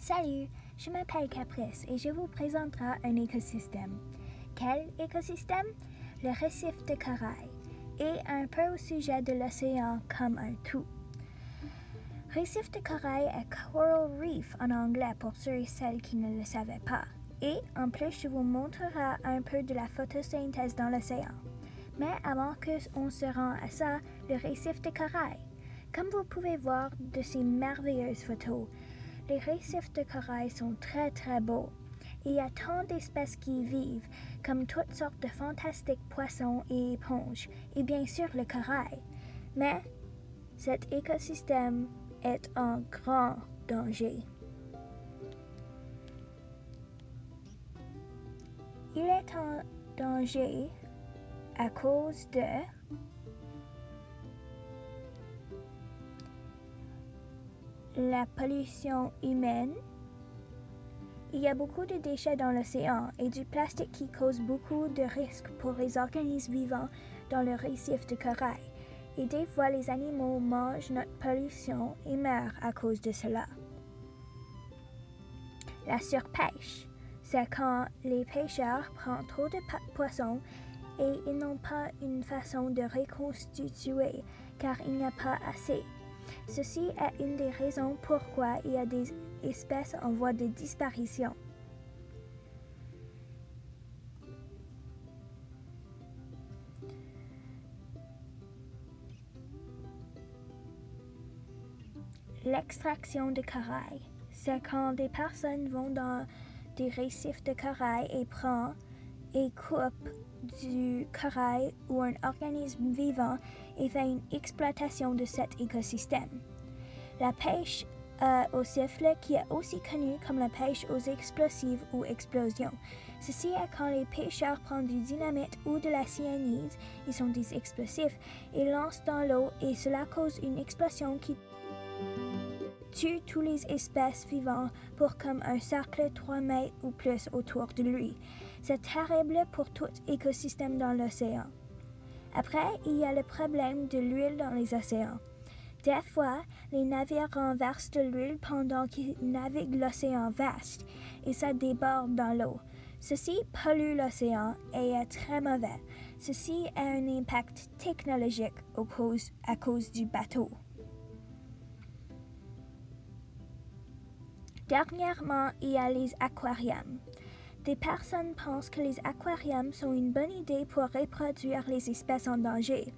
Salut, je m'appelle Caprice et je vous présenterai un écosystème. Quel écosystème? Le récif de corail et un peu au sujet de l'océan comme un tout. Récif de corail est Coral Reef en anglais pour ceux et celles qui ne le savaient pas. Et en plus, je vous montrerai un peu de la photosynthèse dans l'océan. Mais avant qu'on se rende à ça, le récif de corail. Comme vous pouvez voir de ces merveilleuses photos, les récifs de corail sont très très beaux. Il y a tant d'espèces qui y vivent, comme toutes sortes de fantastiques poissons et éponges, et bien sûr le corail. Mais cet écosystème est en grand danger. Il est en danger à cause de la pollution humaine. Il y a beaucoup de déchets dans l'océan et du plastique qui cause beaucoup de risques pour les organismes vivants dans le récif de corail. Et des fois, les animaux mangent notre pollution et meurent à cause de cela. La surpêche, c'est quand les pêcheurs prennent trop de poissons et ils n'ont pas une façon de reconstituer car il n'y a pas assez. Ceci est une des raisons pourquoi il y a des espèces en voie de disparition. L'extraction de corail, c'est quand des personnes vont dans des récifs de corail et prennent et coupent du corail ou un organisme vivant et fait une exploitation de cet écosystème. La pêche au sifflet, qui est aussi connue comme la pêche aux explosifs ou explosions. Ceci est quand les pêcheurs prennent du dynamite ou de la cyanide, ils sont des explosifs, et lancent dans l'eau et cela cause une explosion qui tue toutes les espèces vivantes pour comme un cercle 3 mètres ou plus autour de lui. C'est terrible pour tout écosystème dans l'océan. Après, il y a le problème de l'huile dans les océans. Des fois, les navires renversent de l'huile pendant qu'ils naviguent l'océan vaste et ça déborde dans l'eau. Ceci pollue l'océan et est très mauvais. Ceci a un impact technologique à cause du bateau. Dernièrement, il y a les aquariums. Des personnes pensent que les aquariums sont une bonne idée pour reproduire les espèces en danger.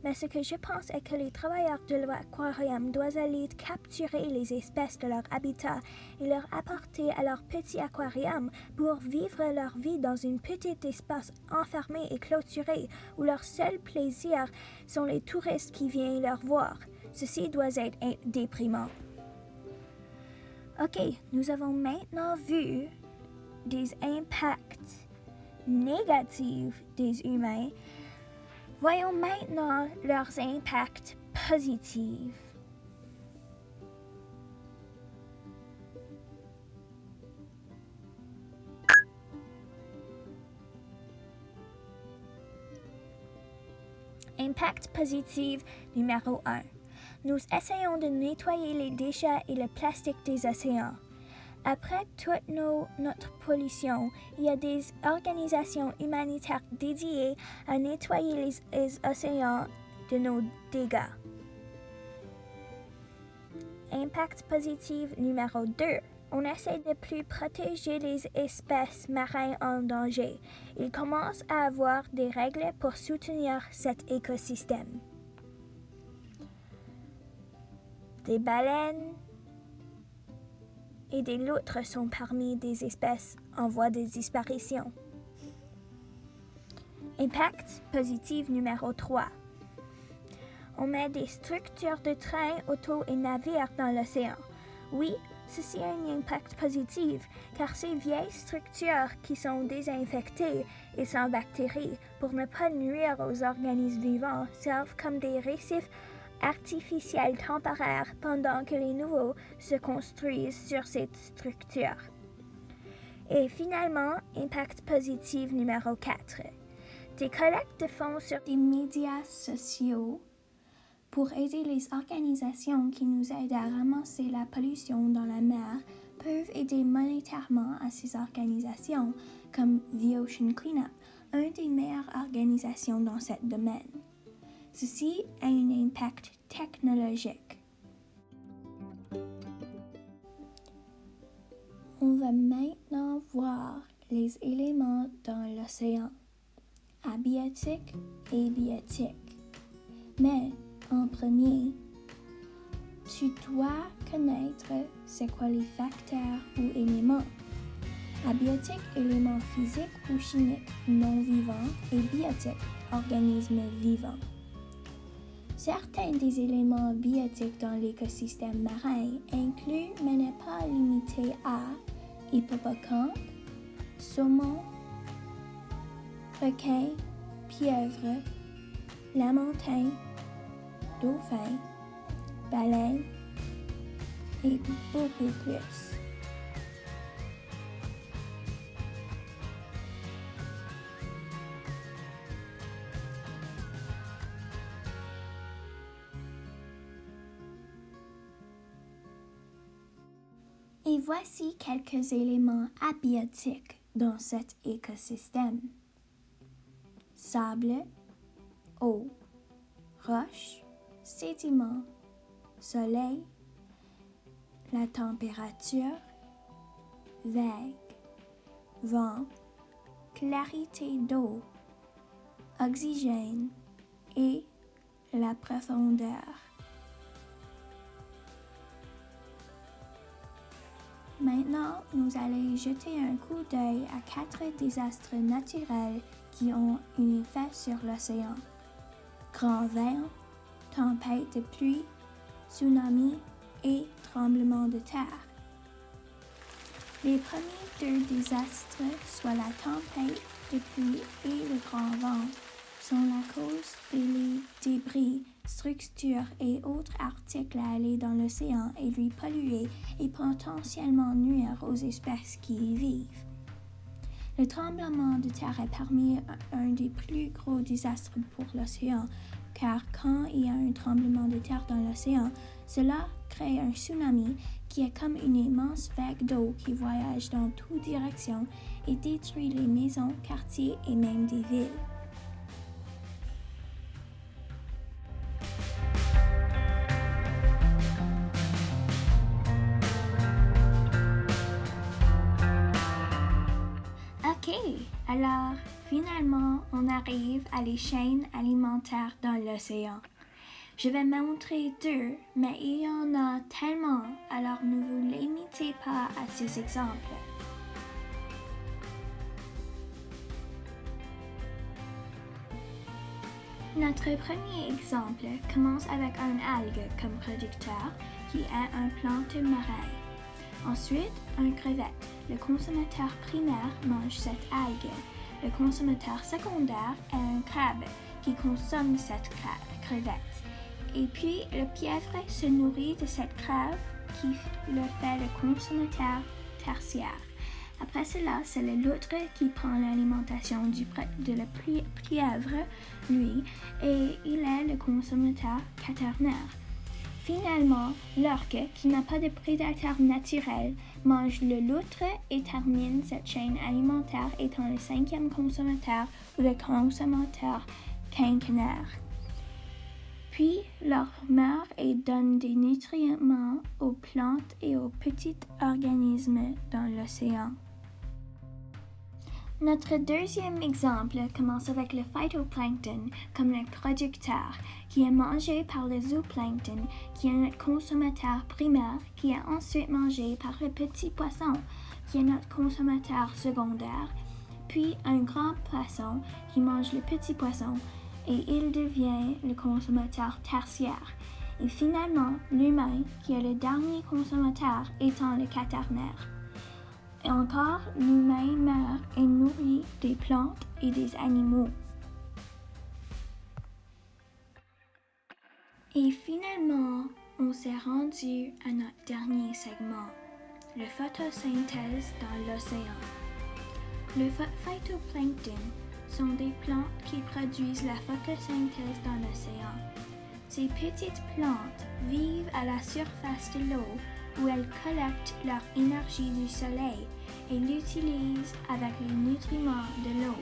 Mais ce que je pense est que les travailleurs de l'aquarium doivent aller capturer les espèces de leur habitat et leur apporter à leur petit aquarium pour vivre leur vie dans une petite espace enfermé et clôturé où leur seul plaisir sont les touristes qui viennent leur voir. Ceci doit être déprimant. Ok, nous avons maintenant vu des impacts négatifs des humains. Voyons maintenant leurs impacts positifs. Impact positif numéro 1. Nous essayons de nettoyer les déchets et le plastique des océans. Après toute notre pollution, il y a des organisations humanitaires dédiées à nettoyer les océans de nos dégâts. Impact positif numéro 2. On essaie de plus protéger les espèces marines en danger. Il commence à avoir des règles pour soutenir cet écosystème. Des baleines et des loutres sont parmi des espèces en voie de disparition. Impact positif numéro 3. On met des structures de trains, autos et navires dans l'océan. Oui, ceci a un impact positif, car ces vieilles structures qui sont désinfectées et sans bactéries pour ne pas nuire aux organismes vivants servent comme des récifs artificiels temporaires pendant que les nouveaux se construisent sur cette structure. Et finalement, impact positif numéro 4. Des collectes de fonds sur des médias sociaux pour aider les organisations qui nous aident à ramasser la pollution dans la mer peuvent aider monétairement à ces organisations comme The Ocean Cleanup, une des meilleures organisations dans ce domaine. Ceci a un impact technologique. On va maintenant voir les éléments dans l'océan, abiotiques et biotiques. Mais en premier, tu dois connaître c'est quoi les facteurs ou éléments. Abiotique, éléments physiques ou chimiques non vivants, et biotique, organismes vivants. Certains des éléments biotiques dans l'écosystème marin incluent, mais n'est pas limité à, hippocampe, saumon, requin, pieuvre, lamantin, dauphin, baleine et beaucoup plus. Et voici quelques éléments abiotiques dans cet écosystème. Sable, eau, roche, sédiments, soleil, la température, vague, vent, clarité d'eau, oxygène et la profondeur. Maintenant, nous allons jeter un coup d'œil à 4 désastres naturels qui ont un effet sur l'océan. Grand vent, tempête de pluie, tsunami et tremblement de terre. Les premiers 2 désastres, soit la tempête de pluie et le grand vent, sont la cause des débris, structures et autres articles à aller dans l'océan et lui polluer et potentiellement nuire aux espèces qui y vivent. Le tremblement de terre est parmi un des plus gros désastres pour l'océan, car quand il y a un tremblement de terre dans l'océan, cela crée un tsunami qui est comme une immense vague d'eau qui voyage dans toutes directions et détruit les maisons, quartiers et même des villes. Ok, alors finalement on arrive à les chaînes alimentaires dans l'océan. Je vais montrer 2, mais il y en a tellement, alors ne vous limitez pas à ces exemples. Notre premier exemple commence avec un algue comme producteur qui est un plante marin. Ensuite, un crevette. Le consommateur primaire mange cette algue. Le consommateur secondaire est un crabe qui consomme cette crevette. Et puis, le pieuvre se nourrit de cette crabe qui le fait le consommateur tertiaire. Après cela, c'est le loutre qui prend l'alimentation de la pieuvre, lui, et il est le consommateur quaternaire. Finalement, l'orque, qui n'a pas de prédateur naturel, mange le loutre et termine cette chaîne alimentaire étant le 5e consommateur ou le consommateur quinquennaire. Puis, leur meurt et donne des nutriments aux plantes et aux petits organismes dans l'océan. Notre deuxième exemple commence avec le phytoplancton comme le producteur, qui est mangé par le zooplancton, qui est notre consommateur primaire, qui est ensuite mangé par le petit poisson, qui est notre consommateur secondaire, puis un grand poisson qui mange le petit poisson, et il devient le consommateur tertiaire. Et finalement, l'humain, qui est le dernier consommateur, étant le quaternaire. Et encore, l'humain meurt et nourrit des plantes et des animaux. Et finalement, on s'est rendu à notre dernier segment, la photosynthèse dans l'océan. Le phytoplancton sont des plantes qui produisent la photosynthèse dans l'océan. Ces petites plantes vivent à la surface de l'eau où elles collectent leur énergie du soleil et l'utilisent avec les nutriments de l'eau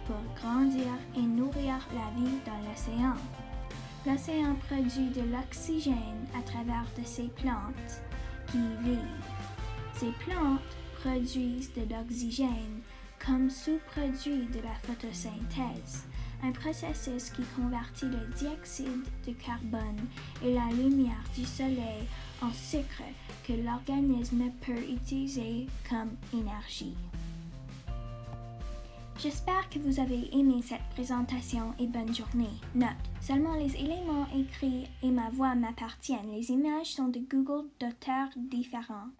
pour grandir et nourrir la vie dans l'océan. L'océan produit de l'oxygène à travers de ces plantes qui y vivent. Ces plantes produisent de l'oxygène comme sous-produit de la photosynthèse, un processus qui convertit le dioxyde de carbone et la lumière du soleil en sucre que l'organisme peut utiliser comme énergie. J'espère que vous avez aimé cette présentation et bonne journée. Note, seulement les éléments écrits et ma voix m'appartiennent. Les images sont de Google d'auteurs différents.